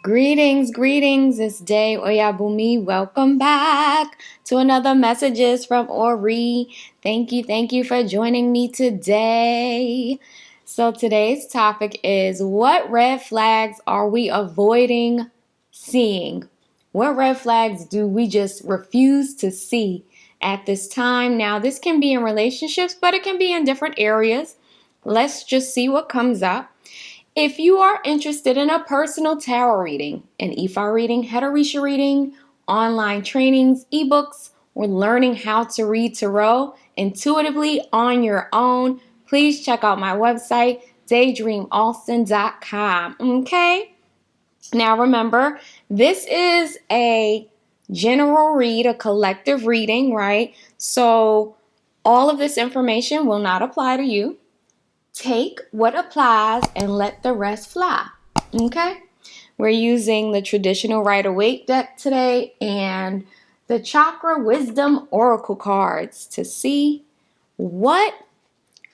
Greetings, greetings. It's day-oyabunmi. Welcome back to another Messages from Ori. Thank you for joining me today. So today's topic is, what red flags are we avoiding seeing? What red flags do we just refuse to see at this time? Now, this can be in relationships, but it can be in different areas. Let's just see what comes up. If you are interested in a personal tarot reading, an Ifa reading, Heterisha reading, online trainings, ebooks, or learning how to read tarot intuitively on your own, please check out my website, daydreamalston.com. Okay? Now remember, this is a general read, a collective reading, right? So all of this information will not apply to you. Take what applies and let the rest fly. Okay? We're using the traditional Rider-Waite deck today and the Chakra Wisdom Oracle cards to see what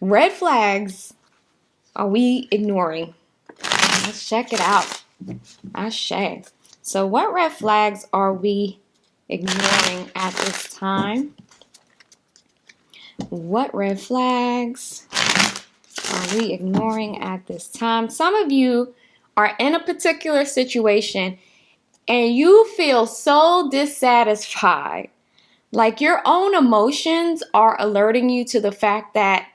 red flags are we ignoring. Let's check it out. Ashe. So what red flags are we ignoring at this time? What red flags are we ignoring at this time? Some of you are in a particular situation and you feel so dissatisfied. Like your own emotions are alerting you to the fact that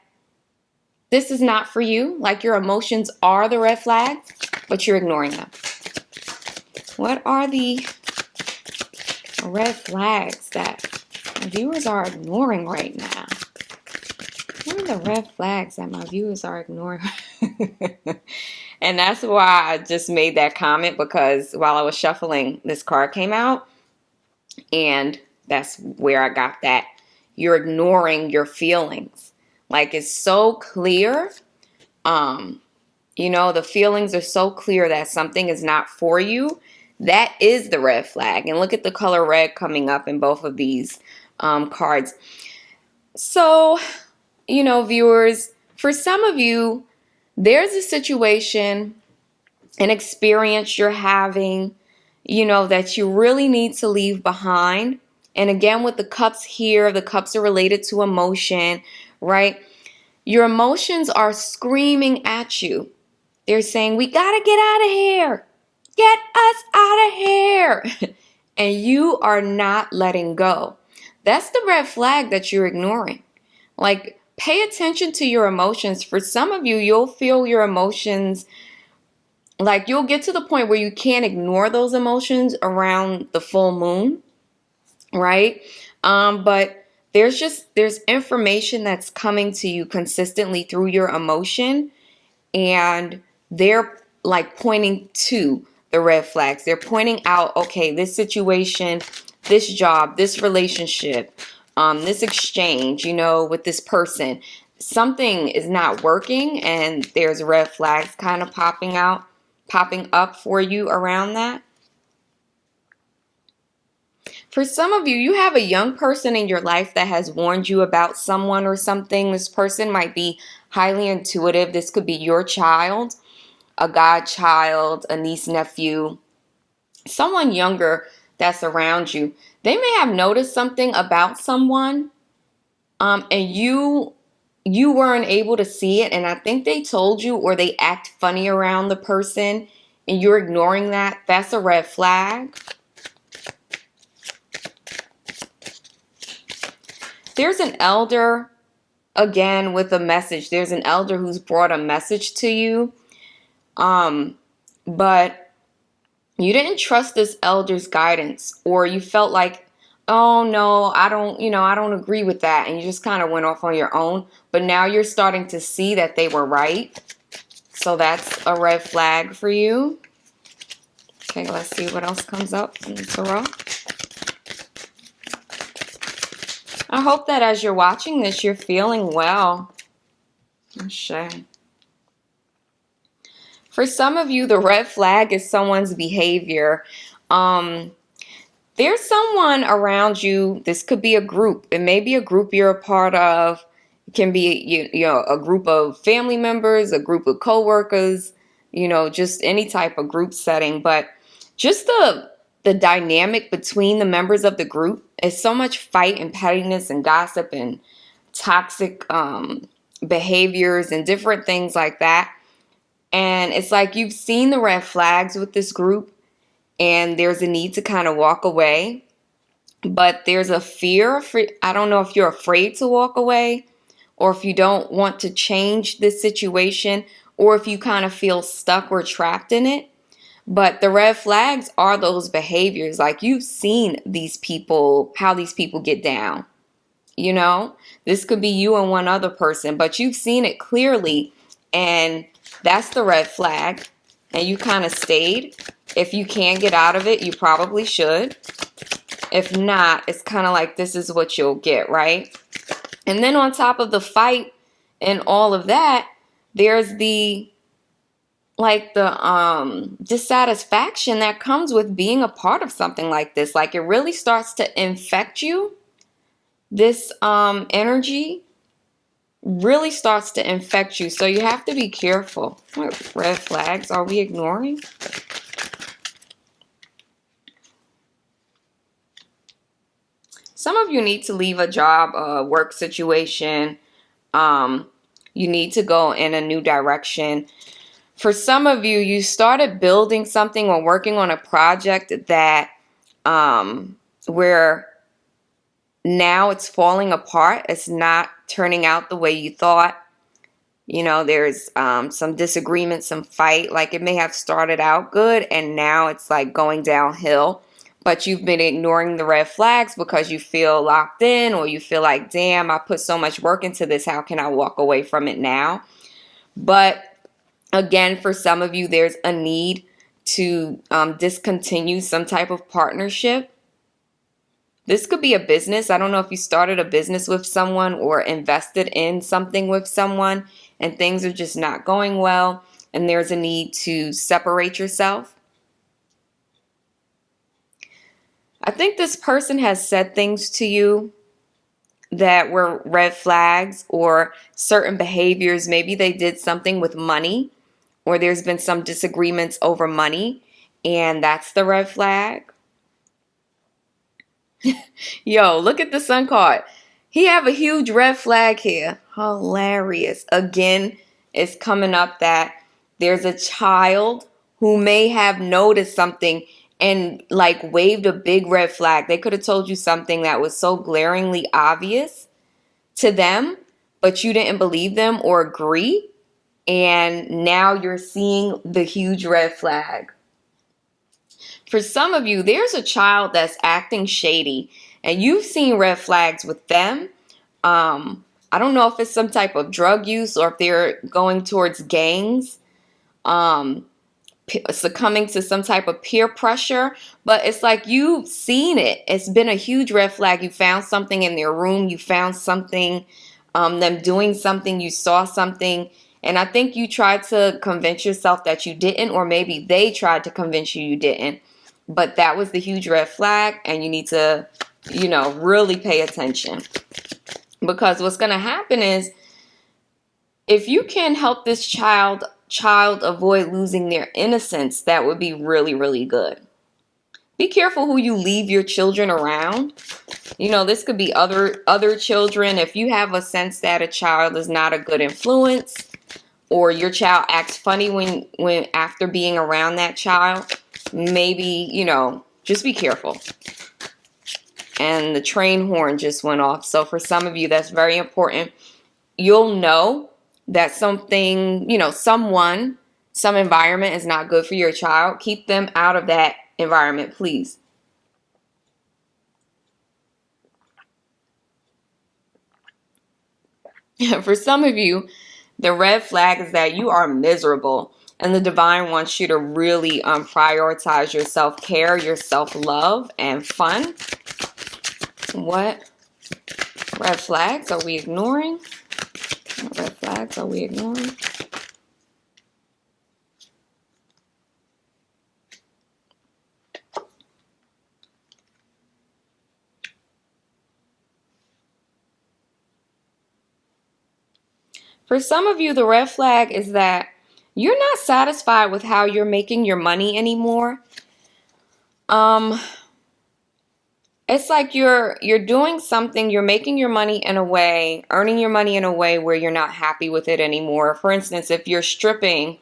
this is not for you. Like your emotions are the red flags, but you're ignoring them. What are the red flags that viewers are ignoring right now? What are the red flags that my viewers are ignoring? And that's why I just made that comment, because while I was shuffling, this card came out. And that's where I got that. You're ignoring your feelings. Like, it's so clear. The feelings are so clear that something is not for you. That is the red flag. And look at the color red coming up in both of these cards. So, viewers, for some of you, there's a situation, an experience you're having, that you really need to leave behind. And again, with the cups here, the cups are related to emotion, right? Your emotions are screaming at you. They're saying, we gotta get out of here. Get us out of here. And you are not letting go. That's the red flag that you're ignoring. Like, pay attention to your emotions. For some of you, you'll feel your emotions, like you'll get to the point where you can't ignore those emotions around the full moon, right? But there's information that's coming to you consistently through your emotion, and they're like pointing to the red flags. They're pointing out, okay, this situation, this job, this relationship, this exchange, with this person, something is not working, and there's red flags kind of popping up for you around that. For some of you, you have a young person in your life that has warned you about someone or something. This person might be highly intuitive. This could be your child, a godchild, a niece, nephew, someone younger that's around you. They may have noticed something about someone, and you weren't able to see it. And I think they told you, or they act funny around the person, and you're ignoring that. That's a red flag. There's an elder, again, with a message. There's an elder who's brought a message to you. But you didn't trust this elder's guidance, or you felt like, oh no, I don't agree with that. And you just kind of went off on your own. But now you're starting to see that they were right. So that's a red flag for you. Okay, let's see what else comes up in the tarot. I hope that as you're watching this, you're feeling well. Ashe. For some of you, the red flag is someone's behavior. There's someone around you. This could be a group. It may be a group you're a part of. It can be a group of family members, a group of coworkers, just any type of group setting. But just the dynamic between the members of the group is so much fight and pettiness and gossip and toxic behaviors and different things like that. And it's like you've seen the red flags with this group and there's a need to kind of walk away. But there's a fear. I don't know if you're afraid to walk away or if you don't want to change this situation or if you kind of feel stuck or trapped in it. But the red flags are those behaviors. Like you've seen these people, how these people get down. You know, this could be you and one other person, but you've seen it clearly. And that's the red flag. And you kind of stayed. If you can get out of it, you probably should. If not, it's kind of like this is what you'll get, right? And then on top of the fight and all of that, there's the dissatisfaction that comes with being a part of something like this. Like it really starts to infect you. This energy really starts to infect you. So you have to be careful. What red flags are we ignoring? Some of you need to leave a job, a work situation. You need to go in a new direction. For some of you, you started building something or working on a project that where now it's falling apart. It's not turning out the way you thought. You know, there's some disagreement, some fight. Like it may have started out good and now it's like going downhill. But you've been ignoring the red flags because you feel locked in or you feel like, damn, I put so much work into this. How can I walk away from it now? But again, for some of you, there's a need to discontinue some type of partnership. This could be a business. I don't know if you started a business with someone or invested in something with someone and things are just not going well and there's a need to separate yourself. I think this person has said things to you that were red flags or certain behaviors. Maybe they did something with money or there's been some disagreements over money and that's the red flag. Yo, look at the sun card. He have a huge red flag here. Hilarious. Again, it's coming up that there's a child who may have noticed something and like waved a big red flag. They could have told you something that was so glaringly obvious to them, but you didn't believe them or agree. And now you're seeing the huge red flag. For some of you, there's a child that's acting shady and you've seen red flags with them. I don't know if it's some type of drug use or if they're going towards gangs, succumbing to some type of peer pressure, but it's like you've seen it. It's been a huge red flag. You found something in their room. You found something, them doing something. You saw something. And I think you tried to convince yourself that you didn't, or maybe they tried to convince you you didn't. But that was the huge red flag, and you need to, really pay attention. Because what's going to happen is if you can help this child avoid losing their innocence, that would be really, really good. Be careful who you leave your children around. This could be other children. If you have a sense that a child is not a good influence or your child acts funny when after being around that child, maybe, just be careful. And the train horn just went off. So for some of you, that's very important. You'll know that something, some environment is not good for your child. Keep them out of that environment, please. For some of you, the red flag is that you are miserable. And the divine wants you to really prioritize your self-care, your self-love, and fun. What red flags are we ignoring? What red flags are we ignoring? For some of you, the red flag is that you're not satisfied with how you're making your money anymore. Um, it's like you're doing something, you're making your money in a way, earning your money in a way where you're not happy with it anymore. For instance, if you're stripping,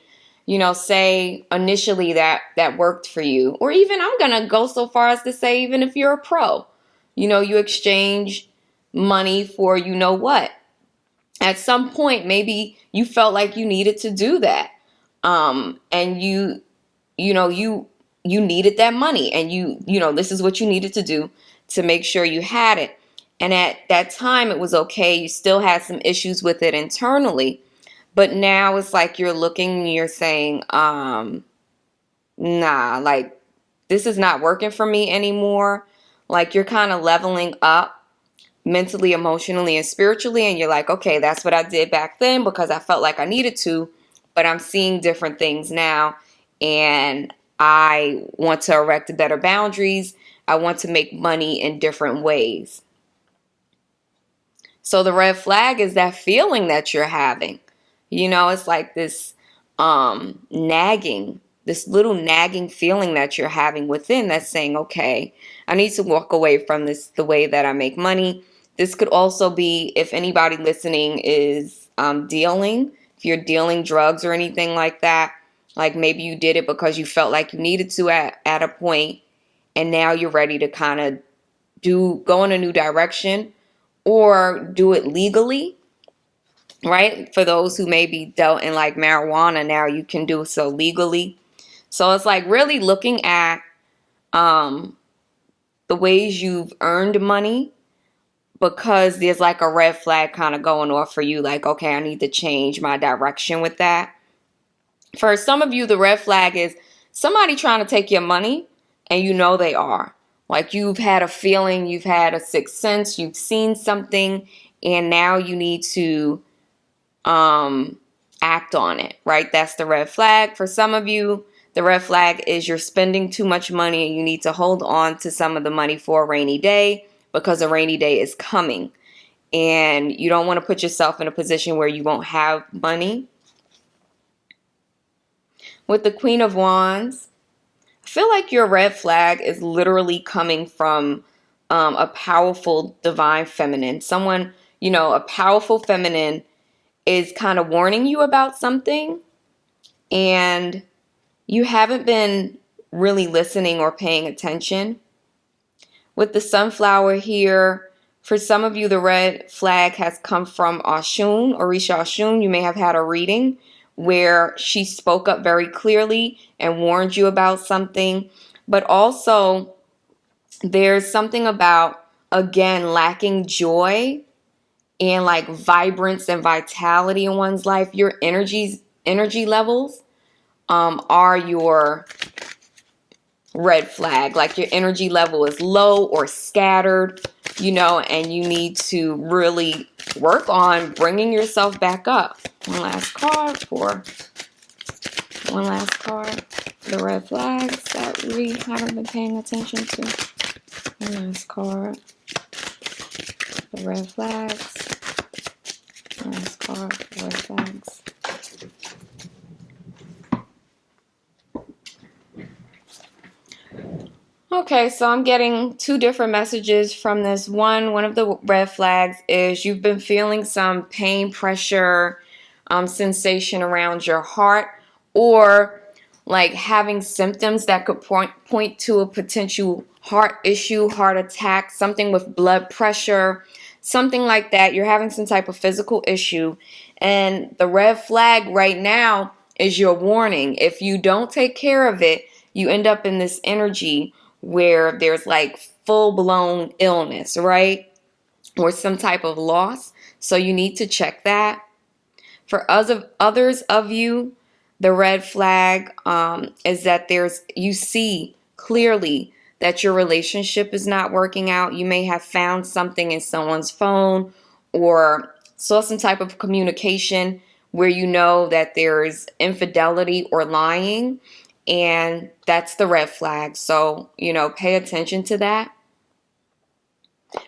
say initially that worked for you, or even I'm gonna go so far as to say even if you're a pro, you exchange money for what. At some point, maybe you felt like you needed to do that, and you needed that money, and this is what you needed to do to make sure you had it. And at that time it was okay. You still had some issues with it internally, but now it's like you're looking and you're saying, nah, like this is not working for me anymore. Like you're kind of leveling up mentally, emotionally, and spiritually, and you're like, okay, that's what I did back then because I felt like I needed to, but I'm seeing different things now, and I want to erect better boundaries. I want to make money in different ways. So the red flag is that feeling that you're having. It's like this nagging, this little nagging feeling that you're having within that's saying, okay, I need to walk away from this, the way that I make money. This could also be if anybody listening is dealing, if you're dealing drugs or anything like that, like maybe you did it because you felt like you needed to at a point, and now you're ready to kind of go in a new direction or do it legally, right? For those who may be dealt in like marijuana, now you can do so legally. So it's like really looking at the ways you've earned money, because there's like a red flag kind of going off for you, like, okay, I need to change my direction with that. For some of you, the red flag is somebody trying to take your money, and they are. Like you've had a feeling, you've had a sixth sense, you've seen something, and now you need to act on it, right? That's the red flag. For some of you, the red flag is you're spending too much money and you need to hold on to some of the money for a rainy day, because a rainy day is coming and you don't want to put yourself in a position where you won't have money. With the Queen of Wands, I feel like your red flag is literally coming from a powerful divine feminine. Someone, a powerful feminine is kind of warning you about something, and you haven't been really listening or paying attention. With the sunflower here, for some of you, the red flag has come from Oshun, Orisha Oshun. You may have had a reading where she spoke up very clearly and warned you about something. But also, there's something about, again, lacking joy and like vibrance and vitality in one's life. Your energy levels are your red flag. Like your energy level is low or scattered, and you need to really work on bringing yourself back up. One last card, the red flags that we haven't been paying attention to. One last card, the red flags. One last card, the red flags. Okay, so I'm getting two different messages from this. One of the red flags is you've been feeling some pain, pressure, sensation around your heart, or like having symptoms that could point to a potential heart issue, heart attack, something with blood pressure, something like that. You're having some type of physical issue, and the red flag right now is your warning. If you don't take care of it, you end up in this energy where there's like full-blown illness, right? Or some type of loss. So you need to check that. For others of you, the red flag is that you see clearly that your relationship is not working out. You may have found something in someone's phone or saw some type of communication where you know that there's infidelity or lying, and that's the red flag. So, pay attention to that.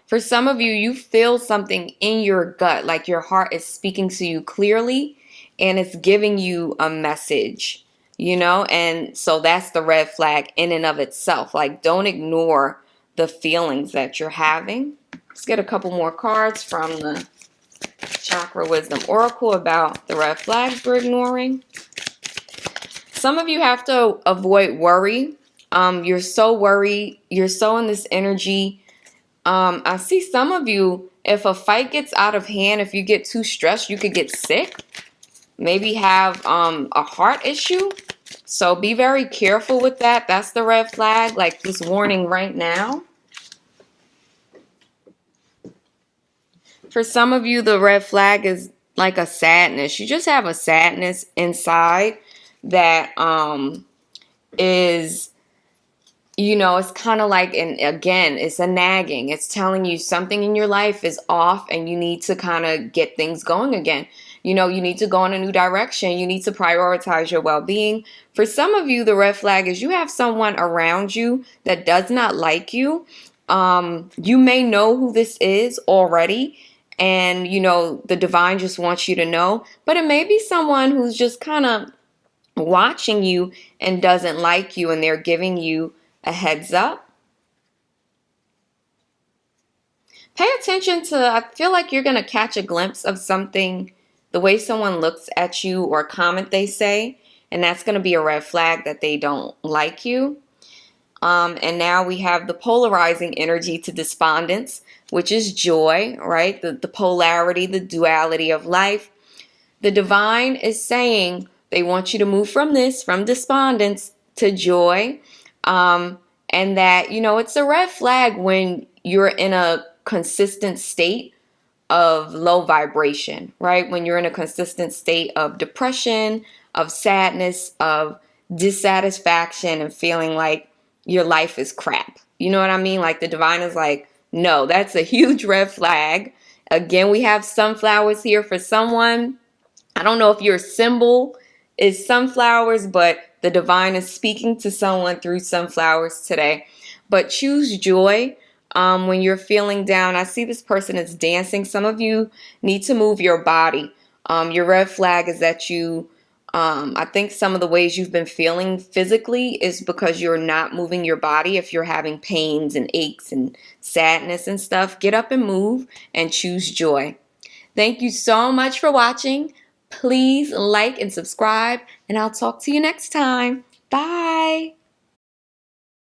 For some of you, you feel something in your gut, like your heart is speaking to you clearly and it's giving you a message. and so that's the red flag in and of itself. Like, don't ignore the feelings that you're having. Let's get a couple more cards from the Chakra Wisdom Oracle about the red flags we're ignoring. Some of you have to avoid worry. You're so worried. You're so in this energy. I see some of you, if a fight gets out of hand, if you get too stressed, you could get sick. Maybe have a heart issue. So be very careful with that. That's the red flag. Like, this warning right now. For some of you, the red flag is like a sadness. You just have a sadness inside that is, it's kind of like, and again, it's a nagging. It's telling you something in your life is off and you need to kind of get things going again. You need to go in a new direction. You need to prioritize your well-being. For some of you, the red flag is you have someone around you that does not like you. You may know who this is already, and, the divine just wants you to know. But it may be someone who's just kind of watching you and doesn't like you, and they're giving you a heads up. Pay attention to, I feel like you're going to catch a glimpse of something, the way someone looks at you or comment they say, and that's going to be a red flag that they don't like you. And now we have the polarizing energy to despondence, which is joy, right? The polarity, the duality of life. The divine is saying they want you to move from despondence to joy. And that, it's a red flag when you're in a consistent state of low vibration, right? When you're in a consistent state of depression, of sadness, of dissatisfaction, and feeling like your life is crap. You know what I mean? Like, the divine is like, no, that's a huge red flag. Again, we have sunflowers here for someone. I don't know if your symbol is sunflowers, but the divine is speaking to someone through sunflowers today. But choose joy when you're feeling down. I see this person is dancing. Some of you need to move your body. Your red flag is that I think some of the ways you've been feeling physically is because you're not moving your body. If you're having pains and aches and sadness and stuff, get up and move and choose joy. Thank you so much for watching. Please like and subscribe, and I'll talk to you next time. Bye.